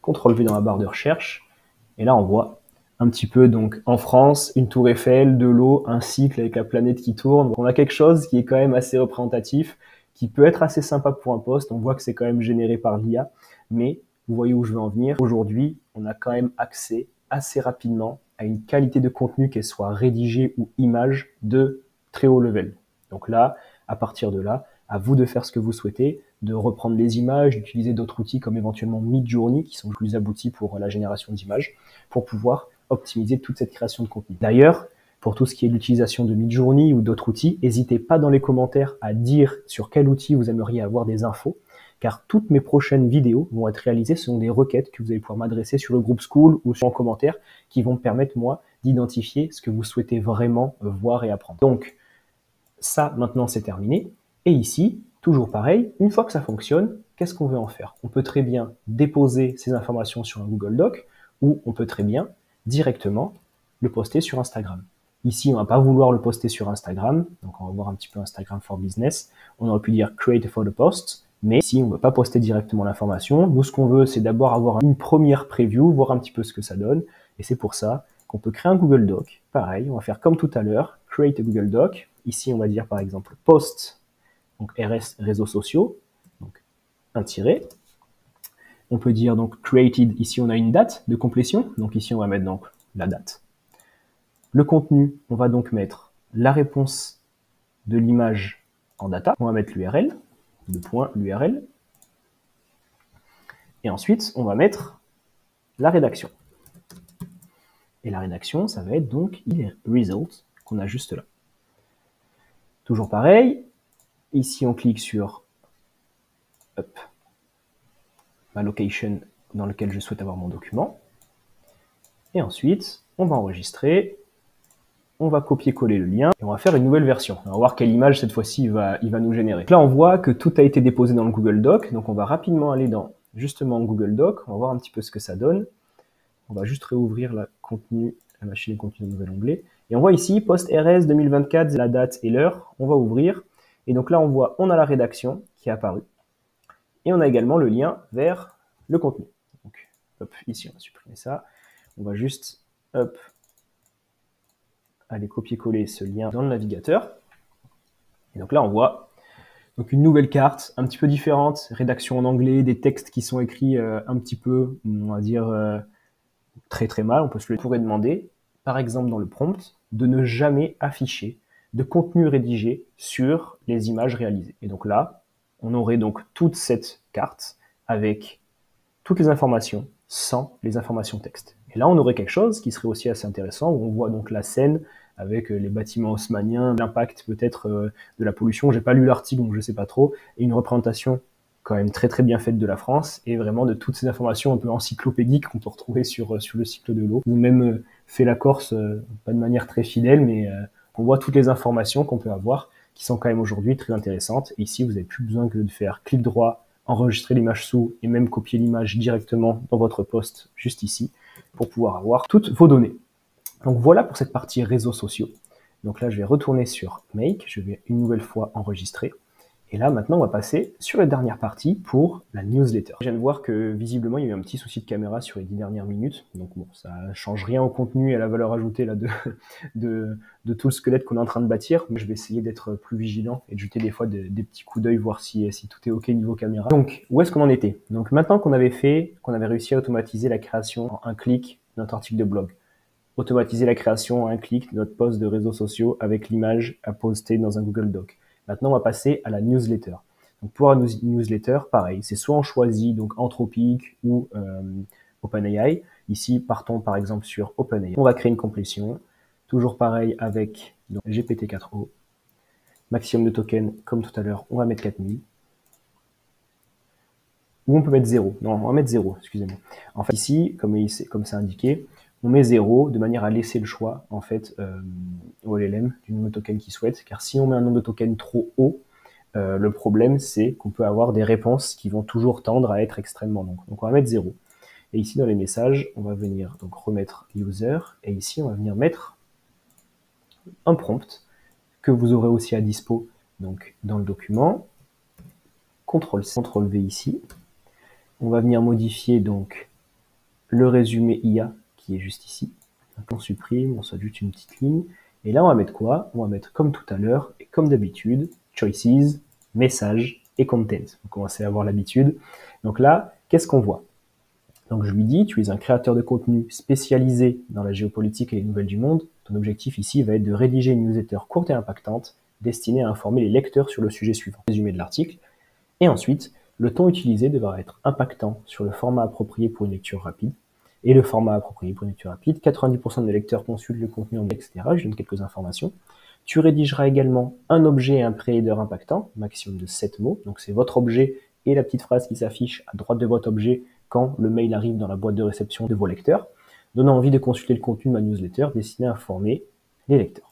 CTRL-V dans la barre de recherche. Et là, on voit un petit peu, donc, en France, une tour Eiffel, de l'eau, un cycle avec la planète qui tourne. Donc, on a quelque chose qui est quand même assez représentatif, qui peut être assez sympa pour un post. On voit que c'est quand même généré par l'IA, mais vous voyez où je veux en venir. Aujourd'hui, on a quand même accès assez rapidement à une qualité de contenu, qu'elle soit rédigée ou image, de très haut level. Donc là, à partir de là, à vous de faire ce que vous souhaitez, de reprendre les images, d'utiliser d'autres outils comme éventuellement Midjourney, qui sont plus aboutis pour la génération d'images, pour pouvoir optimiser toute cette création de contenu. D'ailleurs, pour tout ce qui est l'utilisation de Midjourney ou d'autres outils, n'hésitez pas dans les commentaires à dire sur quel outil vous aimeriez avoir des infos, car toutes mes prochaines vidéos vont être réalisées selon des requêtes que vous allez pouvoir m'adresser sur le groupe School ou en commentaire qui vont me permettre, moi, d'identifier ce que vous souhaitez vraiment voir et apprendre. Donc, ça, maintenant, c'est terminé. Et ici, toujours pareil, une fois que ça fonctionne, qu'est-ce qu'on veut en faire? On peut très bien déposer ces informations sur un Google Doc ou on peut très bien directement le poster sur Instagram. Ici, on va pas vouloir le poster sur Instagram, donc on va voir un petit peu Instagram for Business. On aurait pu dire Create for the Post, mais si on ne veut pas poster directement l'information, nous, ce qu'on veut, c'est d'abord avoir une première preview, voir un petit peu ce que ça donne, et c'est pour ça qu'on peut créer un Google Doc. Pareil, on va faire comme tout à l'heure, Create a Google Doc. Ici, on va dire par exemple Post, donc RS, réseaux sociaux, donc un tiret. On peut dire donc Created, ici on a une date de complétion, donc ici on va mettre donc la date. Le contenu, on va donc mettre la réponse de l'image en data, on va mettre l'URL, l'URL, et ensuite on va mettre la rédaction. Et la rédaction, ça va être donc les results qu'on a juste là. Toujours pareil, ici on clique sur ma location dans lequel je souhaite avoir mon document. Et ensuite, on va enregistrer, on va copier-coller le lien et on va faire une nouvelle version. On va voir quelle image cette fois-ci il va nous générer. Donc là, on voit que tout a été déposé dans le Google Doc. Donc on va rapidement aller dans justement Google Doc. On va voir un petit peu ce que ça donne. On va juste réouvrir la machine de contenu dans un nouvel onglet. Et on voit ici, post RS 2024, la date et l'heure. On va ouvrir. Et donc là, on a la rédaction qui est apparue. Et on a également le lien vers le contenu. Donc, hop, ici, on va supprimer ça. On va juste, hop, aller copier-coller ce lien dans le navigateur. Et donc là, on voit donc une nouvelle carte, un petit peu différente, rédaction en anglais, des textes qui sont écrits un petit peu, on va dire, très très mal. On pourrait demander, par exemple dans le prompt, de ne jamais afficher de contenu rédigé sur les images réalisées. Et donc là, on aurait donc toute cette carte avec toutes les informations sans les informations texte. Et là, on aurait quelque chose qui serait aussi assez intéressant, où on voit donc la scène avec les bâtiments haussmanniens, l'impact peut-être de la pollution. J'ai pas lu l'article, donc je sais pas trop, et une représentation quand même très très bien faite de la France, et vraiment de toutes ces informations un peu encyclopédiques qu'on peut retrouver sur le cycle de l'eau. Nous-mêmes fait la Corse, pas de manière très fidèle, mais on voit toutes les informations qu'on peut avoir, qui sont quand même aujourd'hui très intéressantes. Et ici, vous n'avez plus besoin que de faire clic droit, enregistrer l'image sous, et même copier l'image directement dans votre poste, juste ici, pour pouvoir avoir toutes vos données. Donc voilà pour cette partie réseaux sociaux. Donc là, je vais retourner sur Make, je vais une nouvelle fois enregistrer. Et là, maintenant, on va passer sur la dernière partie pour la newsletter. Je viens de voir que, visiblement, il y a eu un petit souci de caméra sur les 10 dernières minutes. Donc bon, ça change rien au contenu et à la valeur ajoutée là, de tout le squelette qu'on est en train de bâtir. Mais je vais essayer d'être plus vigilant et de jeter des fois des petits coups d'œil, voir si tout est OK niveau caméra. Donc, où est-ce qu'on en était? Donc maintenant qu'on avait réussi à automatiser la création en un clic de notre article de blog, automatiser la création en un clic de notre post de réseaux sociaux avec l'image à poster dans un Google Doc. Maintenant, on va passer à la newsletter. Donc, pour la newsletter, pareil, c'est soit on choisit donc Anthropic ou OpenAI. Ici, partons par exemple sur OpenAI. On va créer une complétion. Toujours pareil avec donc, GPT-4o. Maximum de tokens, comme tout à l'heure, on va mettre 4000. Ou on peut mettre 0. Non, on va mettre 0, excusez-moi. En fait, ici, comme c'est indiqué, on met 0 de manière à laisser le choix en fait au LLM du nombre de tokens qu'il souhaite, car si on met un nombre de tokens trop haut, le problème c'est qu'on peut avoir des réponses qui vont toujours tendre à être extrêmement longues. Donc on va mettre 0. Et ici dans les messages, on va venir donc remettre user, et ici on va venir mettre un prompt que vous aurez aussi à dispo donc dans le document. CTRL-C, CTRL-V ici. On va venir modifier donc le résumé IA qui est juste ici. Donc on supprime, on s'ajoute une petite ligne. Et là, on va mettre quoi? On va mettre comme tout à l'heure, et comme d'habitude, choices, message et content. Vous commencez à avoir l'habitude. Donc là, qu'est-ce qu'on voit? Donc je lui dis, tu es un créateur de contenu spécialisé dans la géopolitique et les nouvelles du monde. Ton objectif ici va être de rédiger une newsletter courte et impactante destinée à informer les lecteurs sur le sujet suivant. Résumé de l'article. Et ensuite, le ton utilisé devra être impactant sur le format approprié pour une lecture rapide. Et le format approprié pour une lecture rapide, 90% des lecteurs consultent le contenu en anglais, etc. Je donne quelques informations. Tu rédigeras également un objet et un pré-header impactant, maximum de 7 mots. Donc c'est votre objet et la petite phrase qui s'affiche à droite de votre objet quand le mail arrive dans la boîte de réception de vos lecteurs, donnant envie de consulter le contenu de ma newsletter destinée à informer les lecteurs.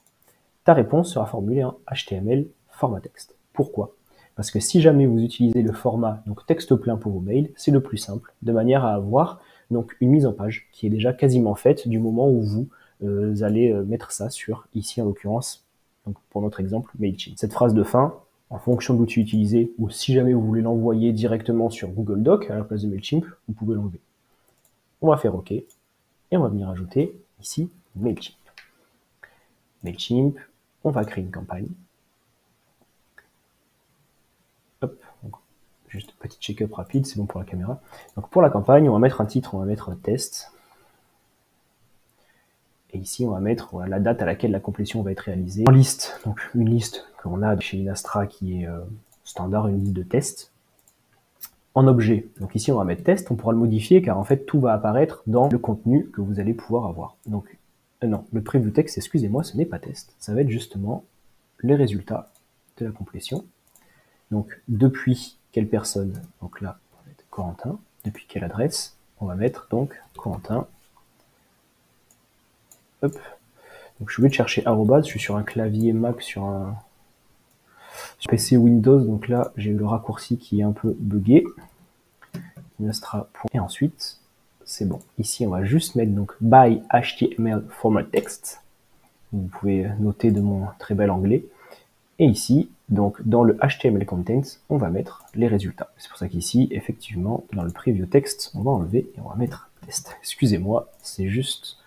Ta réponse sera formulée en HTML format texte. Pourquoi? Parce que si jamais vous utilisez le format donc texte plein pour vos mails, c'est le plus simple, de manière à avoir donc une mise en page qui est déjà quasiment faite du moment où vous allez mettre ça sur, ici en l'occurrence, donc pour notre exemple, Mailchimp. Cette phrase de fin, en fonction de l'outil utilisé, ou si jamais vous voulez l'envoyer directement sur Google Doc à la place de Mailchimp, vous pouvez l'enlever. On va faire OK, et on va venir ajouter ici Mailchimp. Mailchimp, on va créer une campagne. Hop, donc, juste petit check-up rapide, c'est bon pour la caméra. Donc pour la campagne, on va mettre un titre, on va mettre test. Et ici, on va mettre voilà, la date à laquelle la complétion va être réalisée. En liste, donc une liste qu'on a chez Inastra qui est standard, une liste de tests. En objet, donc ici on va mettre test, on pourra le modifier car en fait tout va apparaître dans le contenu que vous allez pouvoir avoir. Donc non, le preview text, excusez-moi, ce n'est pas test, ça va être justement les résultats de la complétion. Donc depuis quelle personne, donc là on va mettre Corentin, depuis quelle adresse? On va mettre donc Corentin. Hop. Donc je suis obligé de chercher arrobase, je suis sur un clavier Mac, sur PC Windows, donc là j'ai eu le raccourci qui est un peu buggé. Et ensuite, c'est bon. Ici, on va juste mettre donc by HTML format text. Vous pouvez noter de mon très bel anglais. Et ici, donc dans le HTML content, on va mettre les résultats. C'est pour ça qu'ici, effectivement, dans le preview text, on va enlever et on va mettre test. Excusez-moi, c'est juste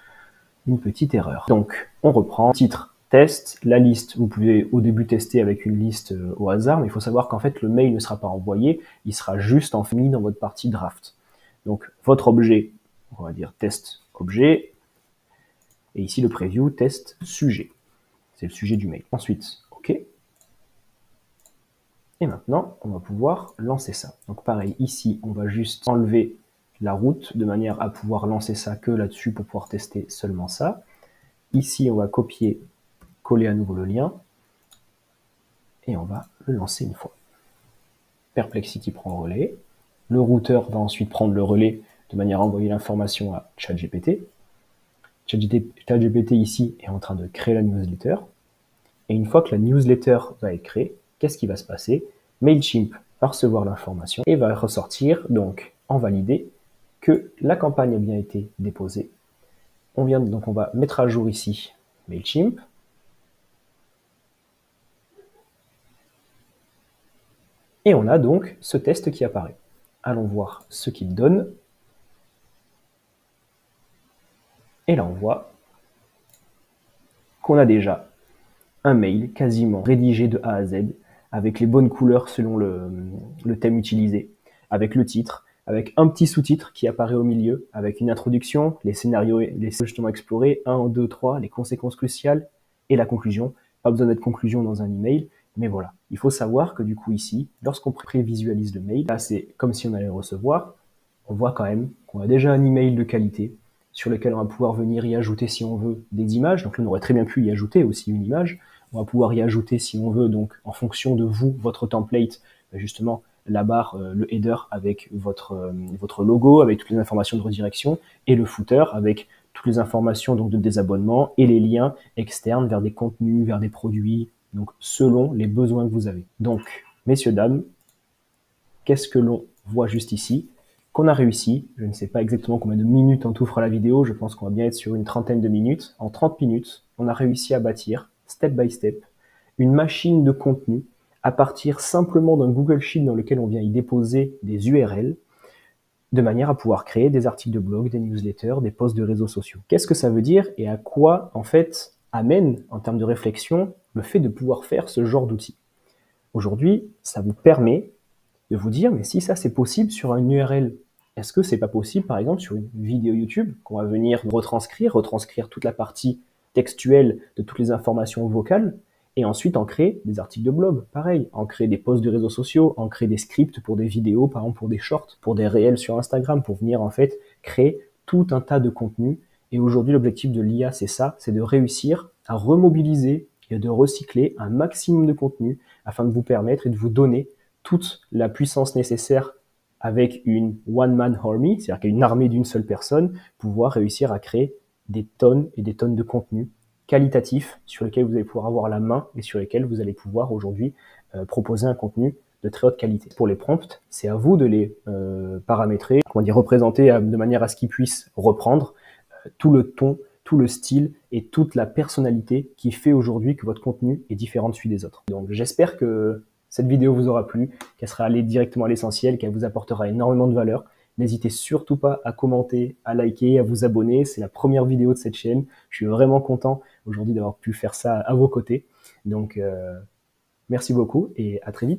une petite erreur. Donc, on reprend. Titre, test, la liste. Vous pouvez au début tester avec une liste au hasard, mais il faut savoir qu'en fait, le mail ne sera pas envoyé, il sera juste mis dans votre partie draft. Donc, votre objet, on va dire test objet, et ici le preview test sujet. C'est le sujet du mail. Ensuite, OK. Et maintenant, on va pouvoir lancer ça. Donc pareil, ici, on va juste enlever la route de manière à pouvoir lancer ça que là-dessus pour pouvoir tester seulement ça. Ici, on va copier, coller à nouveau le lien et on va le lancer une fois. Perplexity prend le relais. Le routeur va ensuite prendre le relais de manière à envoyer l'information à ChatGPT. ChatGPT ici est en train de créer la newsletter. Et une fois que la newsletter va être créée, qu'est-ce qui va se passer? Mailchimp va recevoir l'information et va ressortir, donc en validé, que la campagne a bien été déposée. Donc on va mettre à jour ici Mailchimp. Et on a donc ce test qui apparaît. Allons voir ce qu'il donne. Et là on voit qu'on a déjà un mail quasiment rédigé de A à Z, avec les bonnes couleurs selon le thème utilisé, avec le titre, avec un petit sous-titre qui apparaît au milieu, avec une introduction, les scénarios justement explorés, 1, 2, 3, les conséquences cruciales et la conclusion. Pas besoin d'être conclusion dans un email, mais voilà. Il faut savoir que du coup ici, lorsqu'on prévisualise le mail, là c'est comme si on allait le recevoir, on voit quand même qu'on a déjà un email de qualité sur lequel on va pouvoir venir y ajouter si on veut des images. Donc là, on aurait très bien pu y ajouter aussi une image. On va pouvoir y ajouter si on veut, donc en fonction de vous, votre template, justement la barre, le header avec votre logo, avec toutes les informations de redirection, et le footer avec toutes les informations donc de désabonnement et les liens externes vers des contenus, vers des produits, donc selon les besoins que vous avez. Donc, messieurs, dames, qu'est-ce que l'on voit juste ici? Qu'on a réussi, je ne sais pas exactement combien de minutes en tout fera la vidéo, je pense qu'on va bien être sur une trentaine de minutes. En 30 minutes, on a réussi à bâtir, step by step, une machine de contenu à partir simplement d'un Google Sheet dans lequel on vient y déposer des URL, de manière à pouvoir créer des articles de blog, des newsletters, des posts de réseaux sociaux. Qu'est-ce que ça veut dire et à quoi, en fait, amène, en termes de réflexion, le fait de pouvoir faire ce genre d'outil? Aujourd'hui, ça vous permet de vous dire, mais si ça c'est possible sur une URL, est-ce que c'est pas possible par exemple sur une vidéo YouTube qu'on va venir retranscrire toute la partie textuelle de toutes les informations vocales et ensuite en créer des articles de blog, pareil, en créer des posts de réseaux sociaux, en créer des scripts pour des vidéos, par exemple pour des shorts, pour des réels sur Instagram, pour venir en fait créer tout un tas de contenus. Et aujourd'hui l'objectif de l'IA c'est ça, c'est de réussir à remobiliser et de recycler un maximum de contenu afin de vous permettre et de vous donner toute la puissance nécessaire avec une one-man army, c'est-à-dire qu'une armée d'une seule personne, pouvoir réussir à créer des tonnes et des tonnes de contenus qualitatifs sur lesquels vous allez pouvoir avoir la main et sur lesquels vous allez pouvoir aujourd'hui proposer un contenu de très haute qualité. Pour les prompts, c'est à vous de les paramétrer, représenter de manière à ce qu'ils puissent reprendre tout le ton, tout le style et toute la personnalité qui fait aujourd'hui que votre contenu est différent de celui des autres. Donc j'espère que cette vidéo vous aura plu, qu'elle sera allée directement à l'essentiel, qu'elle vous apportera énormément de valeur. N'hésitez surtout pas à commenter, à liker, à vous abonner. C'est la première vidéo de cette chaîne. Je suis vraiment content aujourd'hui d'avoir pu faire ça à vos côtés. Donc, merci beaucoup et à très vite.